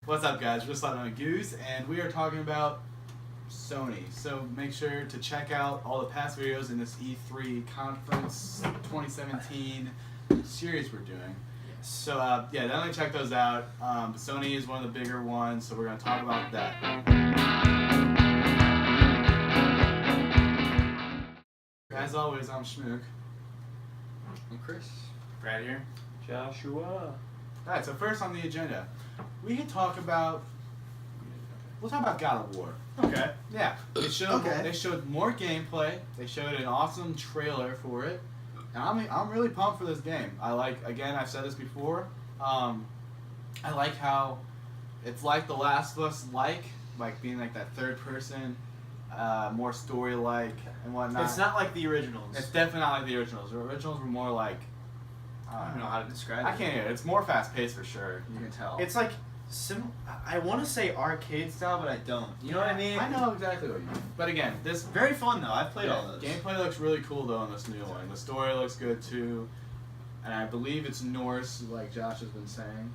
What's up, guys? We're just on Magoos, and we are talking about Sony. So make sure to check out all the past videos in this E3 conference 2017 series we're doing. So yeah, definitely check those out. Sony is one of the bigger ones, so we're going to talk about that. As always, I'm Schmook. I'm Chris. Brad here. Joshua. Alright, so first on the agenda, we'll talk about God of War. Okay. Yeah, they showed more gameplay. They showed an awesome trailer for it, and I'm really pumped for this game. I've said this before. I like how it's like The Last of Us, like being like that third person, more story-like and whatnot. It's not like the originals. It's definitely not like the originals. The originals were more like I don't know how to describe it. I can't hear it. It's more fast-paced for sure. You can tell. It's like I want to say arcade style, but I don't. You know what I mean? I know exactly what you mean. But again, this Very fun though. I've played all those. gameplay looks really cool though in this new one. The story looks good too, and I believe it's Norse, like Josh has been saying.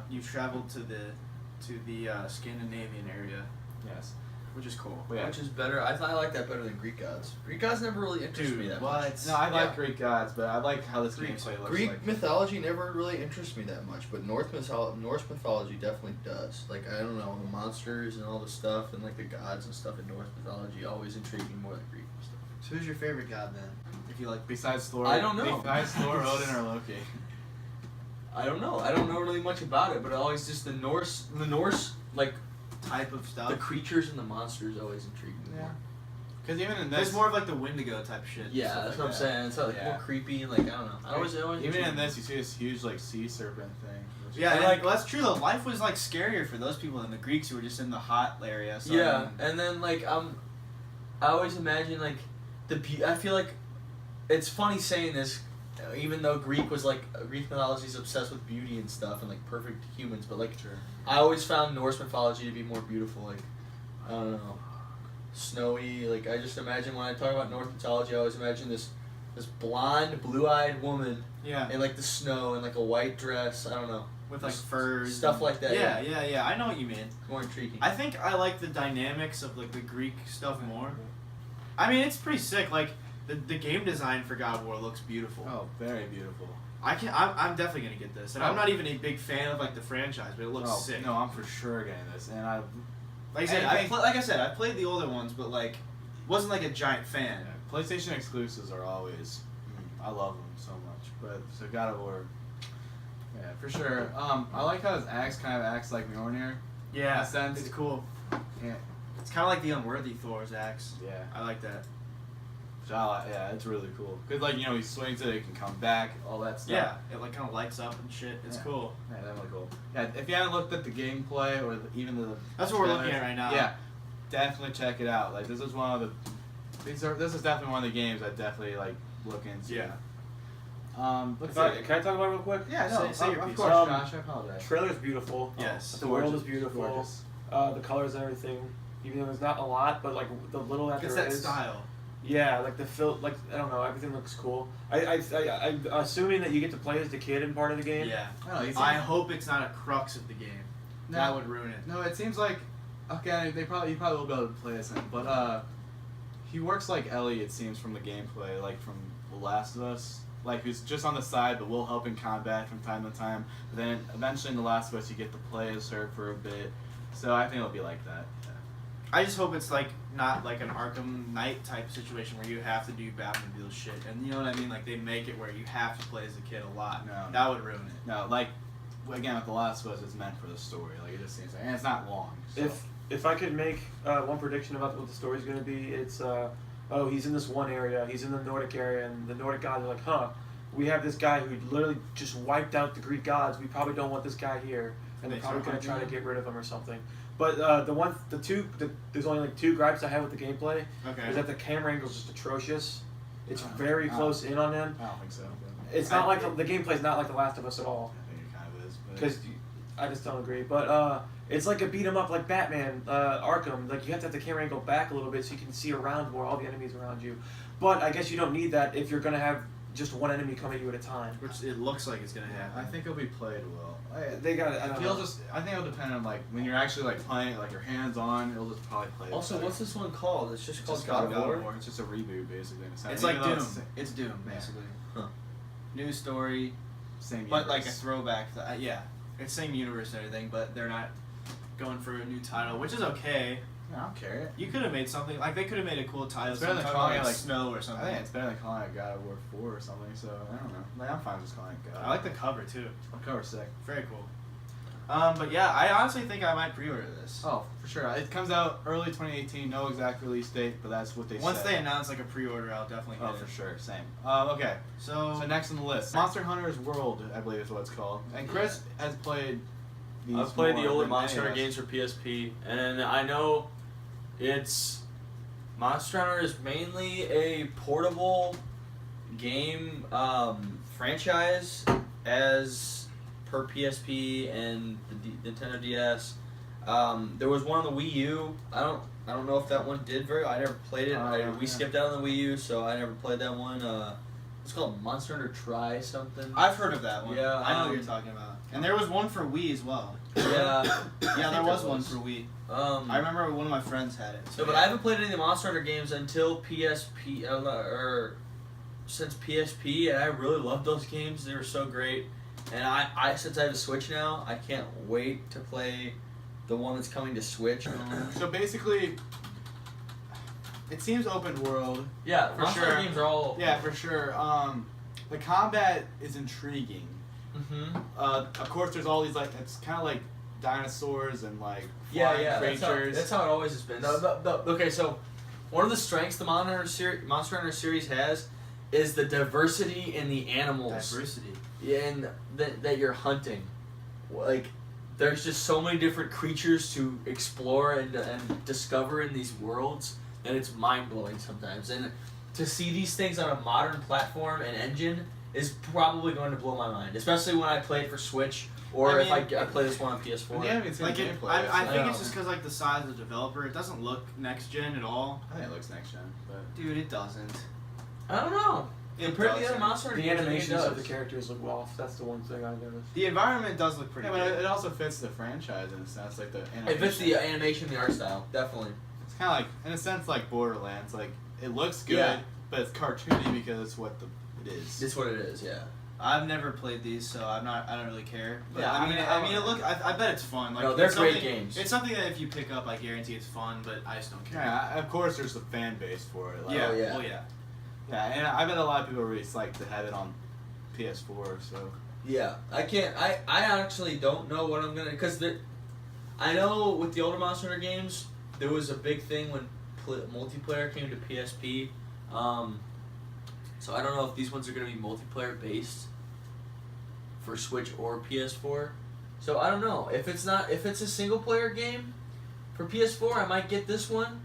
You've traveled to the Scandinavian area, Yes. which is cool. But yeah. Which is better. I like that better than Greek gods. Greek gods never really interested me that much. No, I like Greek gods, but I like how this Greek- gameplay looks Greek like. mythology never really interests me that much, but Norse mythology definitely does. Like, I don't know, the monsters and all the stuff, and like the gods and stuff in Norse mythology always intrigue me more than Greek stuff. So who's your favorite god then? If you like, Besides Thor, I don't know. Besides Thor, Odin, or Loki. I don't know. I don't know really much about it, but always just the Norse like type of stuff. the creatures and the monsters always intrigue me. Yeah. More. Because even in this, There's more of like the Wendigo type shit. Yeah, stuff that's like what I'm that. saying. It's like more creepy and like I don't know. I always even intrigue in me. this, you see this huge like sea serpent thing. Yeah, And, well, that's true though. Life was like scarier for those people than the Greeks who were just in the hot area. So, Yeah, and then like I always imagine like I feel like it's funny saying this, even though Greek mythology is obsessed with beauty and stuff and like perfect humans, but like I always found Norse mythology to be more beautiful. Like I don't know, snowy. Like I just imagine when I talk about Norse mythology, I always imagine this blonde, blue-eyed woman yeah, in like the snow in like a white dress. I don't know, with like furs, stuff like that. Yeah. I know what you mean. More intriguing. I think I like the dynamics of like the Greek stuff more. I mean, it's pretty sick. Like the game design for God of War looks beautiful. Oh, very beautiful. I'm definitely gonna get this, and I'm not even a big fan of like the franchise, but it looks sick. No, I'm for sure getting this, and Like I said, I played the older ones, but like wasn't like a giant fan. Yeah, PlayStation exclusives are always, I love them so much. But so God of War, yeah, for sure. I like how his axe kind of acts like Mjolnir. Yeah, in a sense. it's cool. Yeah, It's kind of like the unworthy Thor's axe. yeah. I like that. Yeah, it's really cool. Cause like he swings it, it can come back, all that stuff. Yeah, it like kind of lights up and shit. It's Yeah. cool. Yeah, definitely cool. Yeah, if you haven't looked at the gameplay or even the That's what we're looking trailers, at right now. Yeah, definitely check it out. Like this is one of the, this is definitely one of the games I definitely like look into. Yeah. Let's Can see. I talk about it real quick? Yeah, no, Say your of piece. course, Um, Josh. I apologize. Trailer's beautiful. Yes. The world is Gorgeous, beautiful. gorgeous. The colors and everything. Even though there's not a lot, but like the little that It's there that is. style. Yeah, like like I don't know, everything looks cool. I'm assuming that you get to play as the kid in part of the game. Yeah. I I hope it's not a crux of the game. That would ruin it. No, it seems like okay. You probably will be able to play as him, but he works like Ellie. It seems from the gameplay, like from The Last of Us. Like who's just on the side, but will help in combat from time to time. But then eventually in The Last of Us, you get to play as her for a bit. So I think it'll be like that. Yeah. I just hope it's like not like an Arkham Knight type situation where you have to do Batmobile shit, and you know what I mean. Like they make it where you have to play as a kid a lot. No. That would ruin it. No, like again with The Last of Us, it's meant for the story. Like it just seems like, and it's not long. So. If I could make one prediction about what the story's gonna be, it's he's in this one area, he's in the Nordic area, and the Nordic gods are like, we have this guy who literally just wiped out the Greek gods. We probably don't want this guy here, and they're probably gonna try to get rid of him or something. But there's only like two gripes I have with the gameplay. Okay. Is that the camera angle is just atrocious. It's very close in on them. I don't think so. It's not like the gameplay's not like The Last of Us at all. I think it kind of is. Because I just don't agree. But it's like a beat 'em up like Batman, Arkham. Like you have to have the camera angle back a little bit so you can see around more all the enemies around you. But I guess you don't need that if you're gonna have just one enemy coming at you at a time. Which it looks like it's gonna happen. I think it'll be played well. They got it. I think it'll depend on like when you're actually like playing, like your hands on. It'll just probably play. Also, better. what's this one called? It's just called Just God of War. It's just a reboot basically. In a sense. It's like Even though Doom. It's Doom basically. Huh. New story, Same. but like a universe. throwback. Yeah, it's same universe and everything, but they're not going for a new title, which is okay. I don't care. You could have made something like they could have made a cool title. It's better than sometime calling it, like like, Snow or I something. think it's better than calling it God of War 4 or something. So I don't know. Like, I'm fine just calling it God. I like the cover too. The cover's sick. Very cool. But yeah, I honestly think I might pre-order this. Oh, for sure. It comes out early 2018. No exact release date, but that's what they Once said. they announce like a pre-order, I'll definitely get Oh, it. for sure. Same. Okay. So So next on the list, Monster Hunter's World, I believe is what it's called. And Chris has played these. I've played the more older than Monster any Hunter of us. games for PSP, and I know it's Monster Hunter is mainly a portable game franchise as per PSP and the Nintendo DS. There was one on the Wii U. I don't know if that one did very. I never played it. We skipped out on the Wii U, so I never played that one. It's called Monster Hunter Try something. I've heard of that one. Yeah, I know what you're talking about. And there was one for Wii as well. Yeah, Yeah, there was one for Wii. I remember one of my friends had it. No, but I haven't played any of the Monster Hunter games until PSP, or since PSP, and I really loved those games. They were so great. And I since I have a Switch now, I can't wait to play the one that's coming to Switch. So basically, it seems open world. Yeah, For Monster sure. Hunter games are all. Yeah, for sure. The combat is intriguing. Mm-hmm. Of course, there's all these like it's kind of like dinosaurs and like Yeah, flying yeah. creatures. That's how it always has been. Okay, so one of the strengths the Monster Hunter series has is the diversity in the animals. Diversity. And that you're hunting. Like, there's just so many different creatures to explore and discover in these worlds, and it's mind-blowing sometimes. And to see these things on a modern platform and engine is probably going to blow my mind, especially when I play it for Switch, or I mean, if I play this one on PS4. Yeah, it's Like gameplay. I think know. it's just because like the size of the developer, it doesn't look next gen at all. I think it looks next gen, but Dude, it doesn't. I don't know. It Compared to the doesn't. other Monster Hunter The games, I think it animations of does. the characters look off. That's the one thing I noticed. The environment does look pretty yeah, but good. it also fits the franchise in a sense, like the animation. It fits the animation, the art style, definitely. It's kind of like, in a sense, like Borderlands. Like it looks good, Yeah. but it's cartoony because it's what it is. It's what it is, yeah. I've never played these, so I don't really care. But Yeah, I mean, I bet it's fun. Like No, they're it's great something- games. It's something that if you pick up, I guarantee it's fun. But I just don't care. Yeah, of course, there's a fan base for it. Like, Yeah. Oh, yeah. Well, yeah. Yeah, and I bet a lot of people are really psyched to have it on PS4. So Yeah, I can't. I actually don't know what I'm gonna because I know with the older Monster Hunter games there was a big thing when multiplayer came to PSP. So I don't know if these ones are gonna be multiplayer based for Switch or PS4. So I don't know if it's a single player game for PS4. I might get this one.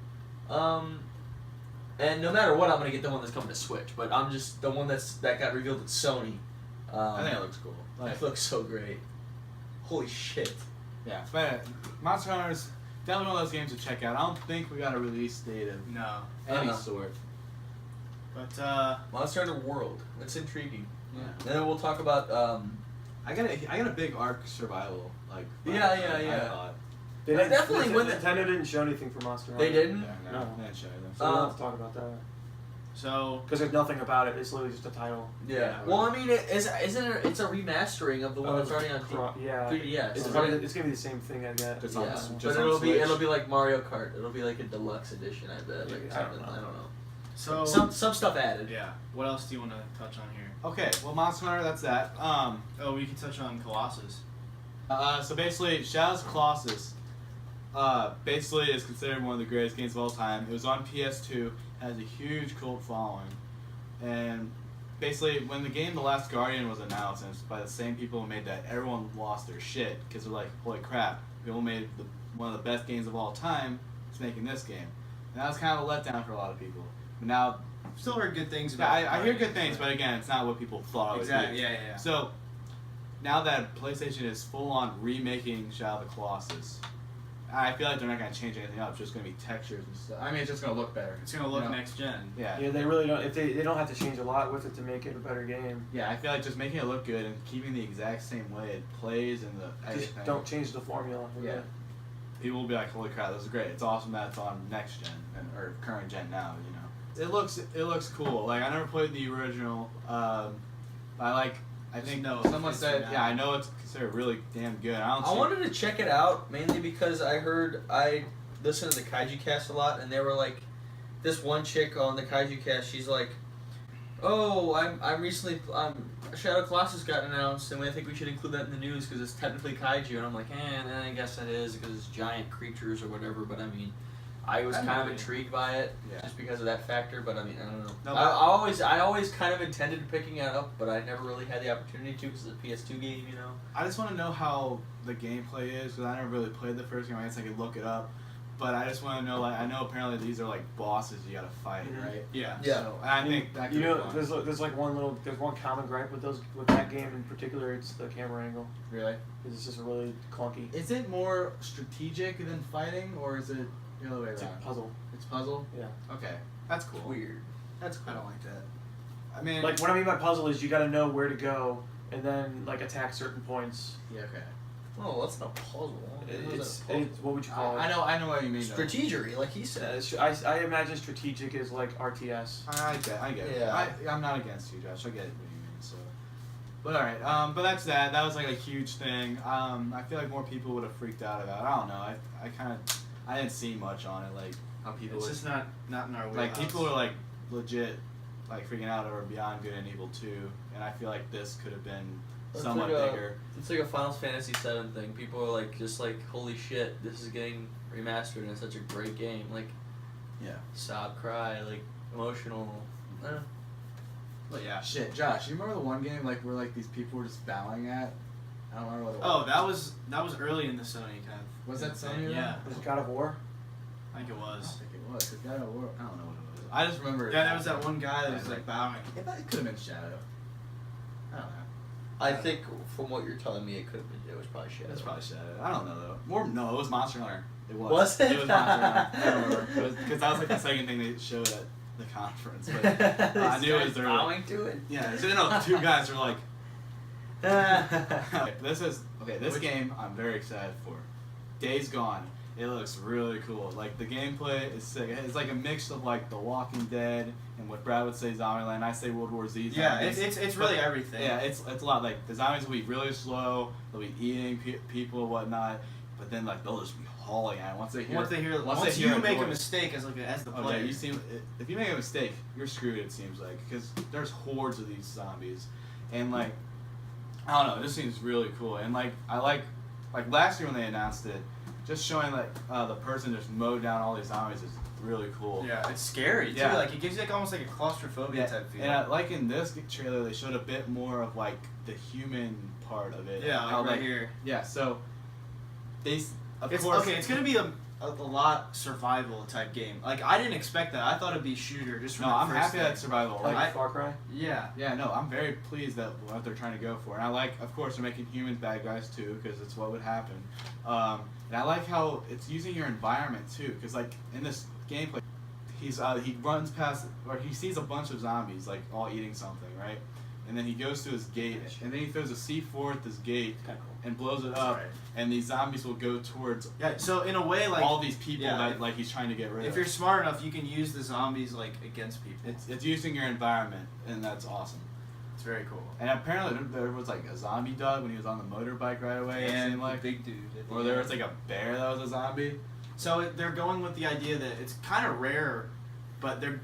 And no matter what, I'm gonna get the one that's coming to Switch. But I'm just the one that got revealed at Sony. I think it looks cool. It looks so great. Holy shit. Yeah, but Monster Hunter's definitely one of those games to check out. I don't think we got a release date of No. any Uh-uh. sort. But Monster Hunter World. That's intriguing. Yeah. And then we'll talk about I got a big Ark survival like. Yeah, vibe, yeah, I yeah. thought. They I definitely when Nintendo didn't show anything for Monster Hunter. They didn't? Yeah, No. they didn't show them. So we don't have to talk about that. so Because there's nothing about it. It's literally just a title. Yeah. Well, I mean, isn't it? It's a remastering of the one that's already on Yeah. 3DS. It's, right? probably, it's gonna be the same thing, I guess. Just on- Yeah, just but on it'll Switch. be like Mario Kart. It'll be like a deluxe edition, I bet. Like I don't something. know. I don't know. so Some stuff added. yeah. What else do you want to touch on here? Okay, well, Monster Hunter, that's that. Oh, we can touch on Colossus. So basically, Shadows of Colossus, basically is considered one of the greatest games of all time. It was on PS2, has a huge cult following, and basically, when the game The Last Guardian was announced, and it's by the same people who made that, everyone lost their shit because they're like, holy crap, people made one of the best games of all time. It's making this game, and that was kind of a letdown for a lot of people. But now, Still heard good things yeah, about. I hear good things, but again, it's not what people thought it would be. Exactly. Yeah. So, now that PlayStation is full on remaking Shadow of the Colossus, I feel like they're not gonna change anything up. It's just gonna be textures and stuff. I mean, it's just gonna look better. It's gonna look You know? next gen. Yeah. Yeah, they really don't. If they don't have to change a lot with it to make it a better game. Yeah, I feel like just making it look good and keeping the exact same way it plays and the everything. Just don't change the formula. Yeah. People will be like, "Holy crap, this is great! It's awesome that it's on next gen or current gen now." You know, it looks cool. Like I never played the original. I think no someone offense said, for yeah, now. I know it's considered really damn good. I wanted to check it out mainly because I listened to the Kaiju Cast a lot, and they were like, this one chick on the Kaiju Cast, she's like, "Oh, I'm recently Shadow Colossus got announced, and I think we should include that in the news because it's technically kaiju." And I'm like, I guess that is because it's giant creatures or whatever. But I mean, I was kind of intrigued by it just because of that factor. But I mean, I don't know. No, I always kind of intended picking it up, but I never really had the opportunity to because it's a PS2 game, you know. I just want to know how the gameplay is because I never really played the first game. I guess I could look it up, but I just want to know. Like, I know apparently these are like bosses you gotta fight, right? Yeah. Yeah. So, and I think that could You know, be fun. there's one common gripe with that game in particular. It's the camera angle. Really. It's just really clunky. Is it more strategic than fighting, or is it the other way It's a around? puzzle. It's puzzle. Yeah. Okay, that's cool. Weird. That's cool. I don't like that. I mean, Like what I mean by puzzle is you got to know where to go and then like attack certain points. yeah, okay. Oh, that's not a puzzle. It's what would you call it? I know what you mean. though. Strategery, like he said. I imagine strategic is like RTS. I get it. Yeah. I'm not against you, Josh. I get what you mean. So, but all right. But that's that. That was like a huge thing. I feel like more people would have freaked out about it. I don't know. I didn't see much on it. Like how people. It's would, just not in our wheelhouse. like people are like legit, like freaking out over Beyond Good and Evil 2, and I feel like this could have been It's somewhat like bigger. It's like a Final Fantasy VII thing. People are like, just like, holy shit, this is getting remastered and it's such a great game. Like, Yeah. sob, cry, like, emotional. But yeah. Shit, Josh, you remember the one game like where like these people were just bowing at? I don't remember what it was. Oh, that was early in the Sony kind of. Was that thing. Sony? Yeah, Was it God of War? I think it I don't was. think it was. 'Cause God of War, I don't know what it was. I just remember. Yeah, there was that one guy that was Yeah, like bowing. It could have been Shadow. I don't know. I think from what you're telling me, it was probably shit. It's probably Shadow. I don't know though. No, it was Monster Hunter. It was. Was it? It was Monster Hunter. I don't remember. Because that was like the second thing they showed at the conference. But I knew it was early. bowing to it. Yeah, so no, two guys were like. Okay, this game I'm very excited for. Days Gone. It looks really cool. Like the gameplay is sick. It's like a mix of like The Walking Dead and what Brad would say Zombieland. I say World War Z. Yeah, zombies. it's really everything. Yeah, it's a lot. Like the zombies will be really slow. They'll be eating people and whatnot. But then like they'll just be hauling at it once they hear. Once you make a mistake as the Oh, player. yeah, if you make a mistake, you're screwed. It seems like because there's hordes of these zombies, and like I don't know, it just seems really cool. And like I like last year when they announced it, just showing like the person just mowed down all these zombies is really cool. Yeah, it's scary too. Yeah. Like it gives you like almost like a claustrophobia type feeling. And like in this trailer, they showed a bit more of like the human part of it. Yeah, like How, right here. Yeah, so of It's course. okay. It's gonna be a lot survival type game. Like I didn't expect that. I thought it'd be shooter. Just from No, the I'm first happy thing. that survival. Like Far Cry? Yeah. Yeah, no, I'm very pleased that what they're trying to go for, and I like, of course, they're making humans bad guys too, because it's what would happen. And I like how it's using your environment too, because like in this gameplay, he runs past, or he sees a bunch of zombies like all eating something, right? And then he goes to his gate, and then he throws a C4 at this gate Kinda cool. and blows it up, and these zombies will go towards Yeah. So in a way, like all these people yeah, that like he's trying to get rid if of. you're smart enough, you can use the zombies like against people. It's using your environment, and that's awesome. It's very cool. And apparently there was like a zombie dog when he was on the motorbike right away. It seemed like, big dude. or there was like a bear that was a zombie. So they're going with the idea that it's kind of rare, but they're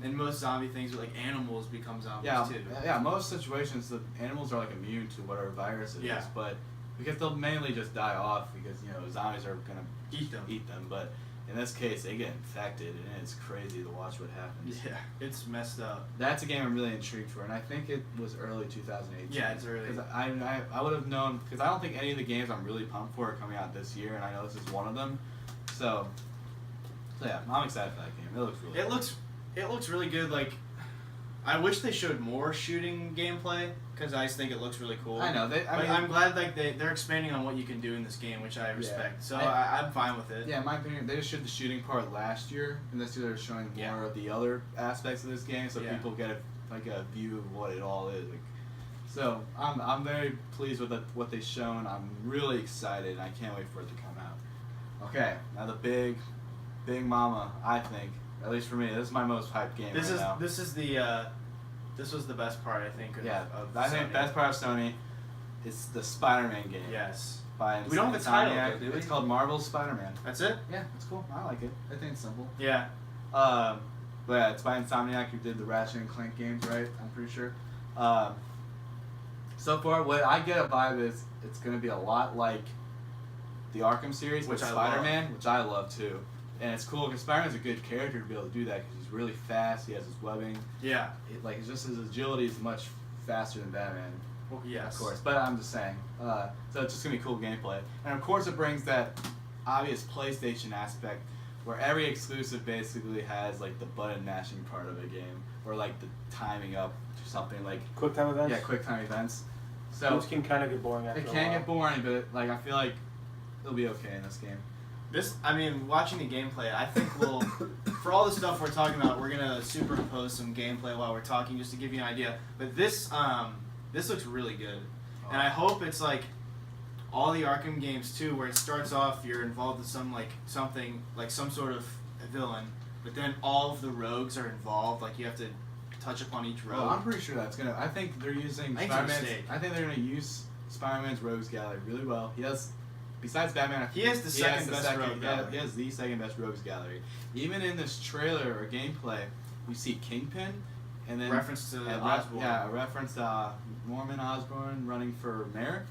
in most zombie things, like animals become zombies too. Yeah. Most situations, the animals are like immune to whatever virus it is, Yeah. but because they'll mainly just die off because zombies are gonna Eat them. But in this case, they get infected, and it's crazy to watch what happens. Yeah, it's messed up. That's a game I'm really intrigued for, and I think it was early 2018. Yeah, it's early. Because I would have known, because I don't think any of the games I'm really pumped for are coming out this year, and I know this is one of them. So yeah, I'm excited for that game. It looks really cool. It looks really good. Like, I wish they showed more shooting gameplay because I just think it looks really cool. I know. I'm glad like they're expanding on what you can do in this game, which I respect. So I'm fine with it. Yeah, in my opinion, they just showed the shooting part last year, and this year they're showing more of the other aspects of this game, so people get a view of what it all is. Like, so I'm very pleased with what they've shown. I'm really excited, and I can't wait for it to come out. Okay, now the big mama, I think, at least for me, this is my most hyped game now. This was the best part, I think. I think the best part of Sony is the SpiderMan game. Yes. We don't have a title, do we? It's called Marvel's Spider-Man. That's it? Yeah, it's cool. I like it. I think it's simple. Yeah. But yeah, it's by Insomniac, who did the Ratchet and Clank games, right? I'm pretty sure. So far, what I get a vibe is it's going to be a lot like the Arkham series with Spider-Man, which I love too. And it's cool because Spider-Man's a good character to be able to do that because he's really fast. He has his webbing. Yeah. It's just his agility is much faster than Batman. Well, yes. Of course, but I'm just saying. So it's just gonna be cool gameplay, and of course it brings that obvious PlayStation aspect, where every exclusive basically has like the button mashing part of a game, or like the timing up to something like quick time events. Yeah, quick time events. So which can kind of get boring after a while. It can get boring, but like I feel like it'll be okay in this game. Watching the gameplay, I think we'll, for all the stuff we're talking about, we're gonna superimpose some gameplay while we're talking, just to give you an idea. But this looks really good, and I hope it's like all the Arkham games too, where it starts off you're involved in some sort of villain, but then all of the rogues are involved. Like you have to touch upon each rogue. Oh, I'm pretty sure that's gonna. I think they're using Spider-Man's. I think they're gonna use Spider-Man's rogues gallery really well. He has. Besides Batman, he has the second best rogue gallery. He has the second best rogues gallery. Even in this trailer or gameplay, you see Kingpin, and then reference to Osborn. Yeah, a reference to Norman Osborn running for mayor,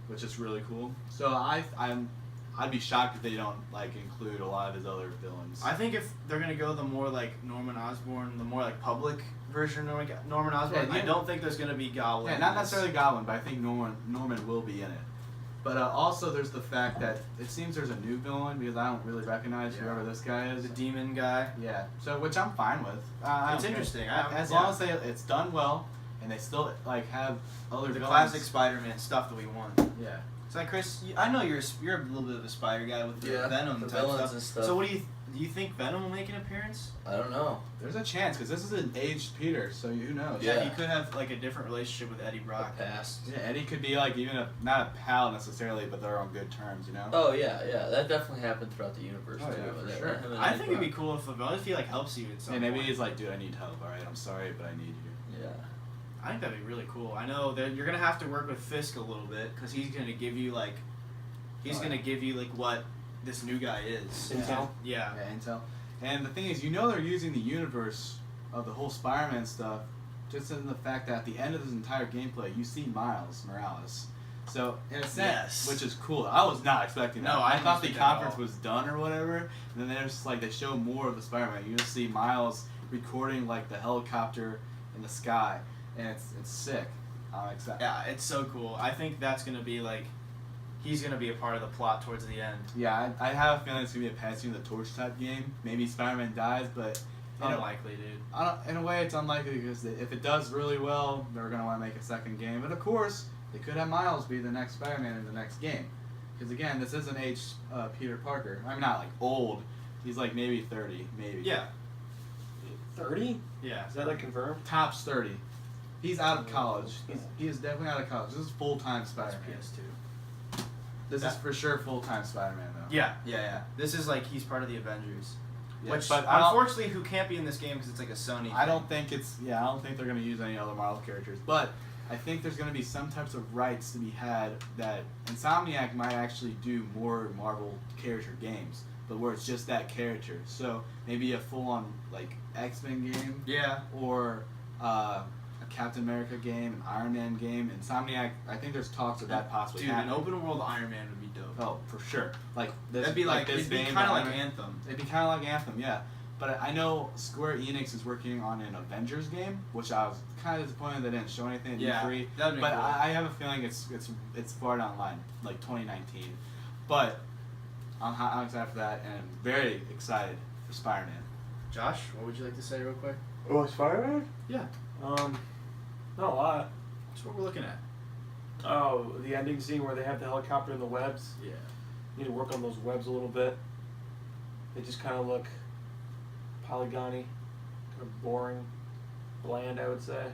which is really cool. So I'd be shocked if they don't like include a lot of his other villains. I think if they're gonna go the more like Norman Osborn, the more like public version of Norman Osborn, I don't think there's gonna be Goblin. Yeah, not necessarily Goblin, but I think Norman will be in it. But also there's the fact that it seems there's a new villain because I don't really recognize whoever this guy is. The demon guy. Yeah. So which I'm fine with. It's interesting. As long as it's done well and they still like have other the villains. classic Spider-Man stuff that we want. Yeah. So Chris, I know you're a little bit of a Spider guy with the Venom type villains and stuff. So what do you think Venom will make an appearance? I don't know. There's a chance because this is an aged Peter, so who knows? Yeah, he could have like a different relationship with Eddie Brock. Past. Yeah, Eddie could be like even not a pal necessarily, but they're on good terms, you know? Oh yeah, that definitely happened throughout the universe too. Yeah, for sure. I think it'd be cool if he like helps you in some maybe he's like, dude, I need help. All right, I'm sorry, but I need you. Yeah. I think that'd be really cool. I know that you're gonna have to work with Fisk a little bit because he's gonna give you like what this new guy is. Intel. Yeah. Intel. And the thing is, they're using the universe of the whole Spider-Man stuff, just in the fact that at the end of this entire gameplay, you see Miles Morales. So in a sense, which is cool. I was not expecting that. No, I thought the conference was done or whatever. And then there's like they show more of the Spider-Man. You just see Miles recording like the helicopter in the sky, and it's sick. I'm excited. Yeah, it's so cool. I think that's gonna be like. He's going to be a part of the plot towards the end. Yeah, I have a feeling it's going to be a passing the torch type game. Maybe Spider-Man dies, but... Unlikely, dude. In a way, it's unlikely because if it does really well, they're going to want to make a second game. But of course, they could have Miles be the next Spider-Man in the next game. Because again, this isn't aged Peter Parker. I'm not like old. He's like maybe 30, maybe. Yeah. 30? Yeah. Is that like confirmed? Tops 30. He's out of college. He is definitely out of college. This is full-time Spider-Man. PS2. This is for sure full-time Spider-Man, though. Yeah. This is like he's part of the Avengers. Yeah, which, but unfortunately, who can't be in this game because it's like a Sony thing. I don't think they're going to use any other Marvel characters. But I think there's going to be some types of rights to be had that Insomniac might actually do more Marvel character games, but where it's just that character. So maybe a full-on, like, X-Men game. Yeah. Or a Captain America game, an Iron Man game. Insomniac, I think there's talks of that possibly happening. An open world Iron Man would be dope. Oh, for sure. Like this, that'd be like this it'd be game, kind of like Anthem. It'd be kind of like Anthem, yeah. But I know Square Enix is working on an Avengers game, which I was kind of disappointed they didn't show anything at E3. That'd be but cool. I have a feeling it's far down the line, like 2019. But I'm excited for that, and very excited for Spider-Man. Josh, what would you like to say real quick? Oh, Spider-Man? Yeah. Not a lot. That's what we're looking at. Oh, the ending scene where they have the helicopter and the webs. Yeah. Need to work on those webs a little bit. They just kind of look polygony, kind of boring, bland, I would say.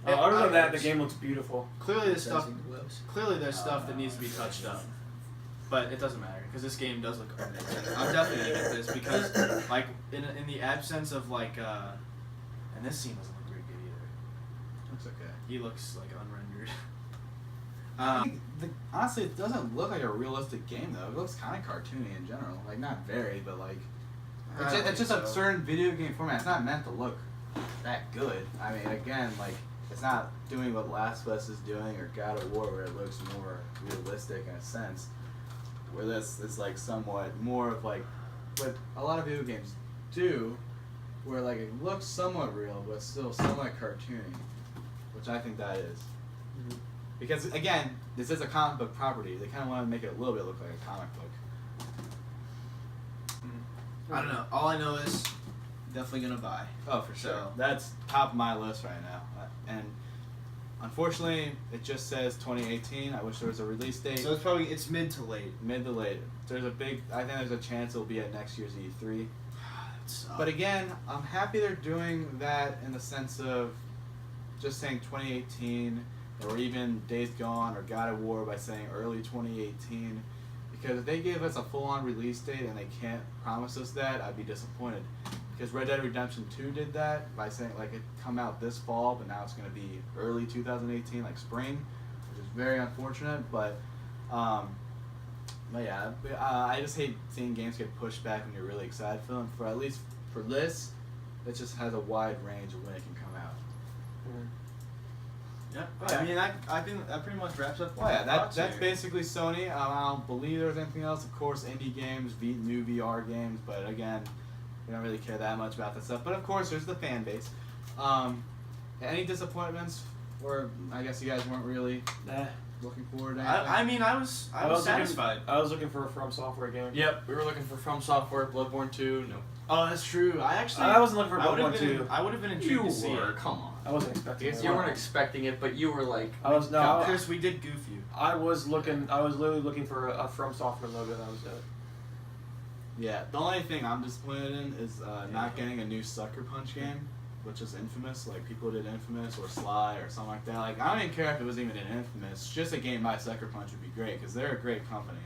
Other than that, the game looks beautiful. Clearly, there's stuff. Webs. Clearly, there's stuff that needs to be touched up. But it doesn't matter because this game does look amazing. I'm definitely gonna get this because, like, in the absence of like, and this scene doesn't look very good either. Looks okay. He looks like unrendered. Honestly, it doesn't look like a realistic game though. It looks kind of cartoony in general. Like not very, but like it's just a certain video game format. It's not meant to look that good. I mean, again, like it's not doing what Last of Us is doing or God of War, where it looks more realistic in a sense. Where this is like somewhat more of like what a lot of video games do, where like it looks somewhat real but still somewhat cartoony, which I think that is. Mm-hmm. Because again, this is a comic book property. They kind of want to make it a little bit look like a comic book. I don't know. All I know is definitely gonna buy. Oh, for sure. So- That's top of my list right now. And unfortunately, it just says 2018. I wish there was a release date. So it's mid to late. Mid to late. I think there's a chance it'll be at next year's E3. But But again, I'm happy they're doing that in the sense of just saying 2018, or even Days Gone or God of War by saying early 2018. Because if they give us a full-on release date and they can't promise us that, I'd be disappointed. Because Red Dead Redemption 2 did that by saying like it come out this fall, but now it's going to be early 2018, like spring, which is very unfortunate. But yeah, I just hate seeing games get pushed back when you're really excited for them. For at least for this, it just has a wide range of when it can come out. Mm-hmm. yeah, Yeah. I mean, I think that pretty much wraps up. Well, yeah, my thoughts that's here. basically Sony. I don't believe there's anything else. Of course, indie games, new VR games, but again, we don't really care that much about that stuff. But of course, there's the fan base. Any disappointments, or I guess you guys weren't really looking forward to anything? I mean, I was satisfied. I was looking for a From Software game. Yep, we were looking for From Software, Bloodborne 2. No. Oh, that's true. I wasn't looking for Bloodborne 2. I would have been intrigued to see it. Come on. I wasn't expecting it. You weren't expecting it, but you were like, Chris, we did goof you. I was literally looking for a From Software logo. That was it. Yeah, the only thing I'm disappointed in is not getting a new Sucker Punch game, which is Infamous. Like people did Infamous or Sly or something like that. Like I don't even care if it was even an Infamous. Just a game by Sucker Punch would be great because they're a great company.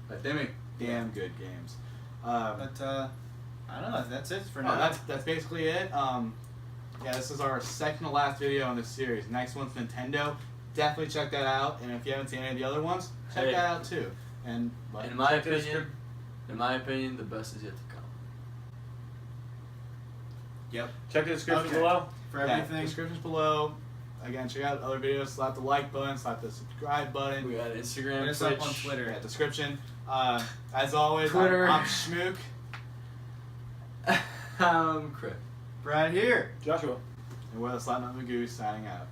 Like they make damn good games. But I don't know. That's it for No, now. that's basically it. Yeah, this is our second to last video in this series. Next one's Nintendo. Definitely check that out. And if you haven't seen any of the other ones, check that out too. And in my opinion, the best is yet to come. Yep. Check the description Okay. below. For yeah, everything. description's below. Again, check out other videos. Slap the like button. Slap the subscribe button. We got Instagram, Hit us Twitch, up on Twitter. Yeah, description. As always, Twitter. I'm Schmook. Chris. Brad here. Joshua. And we're the Slap Magoos signing out.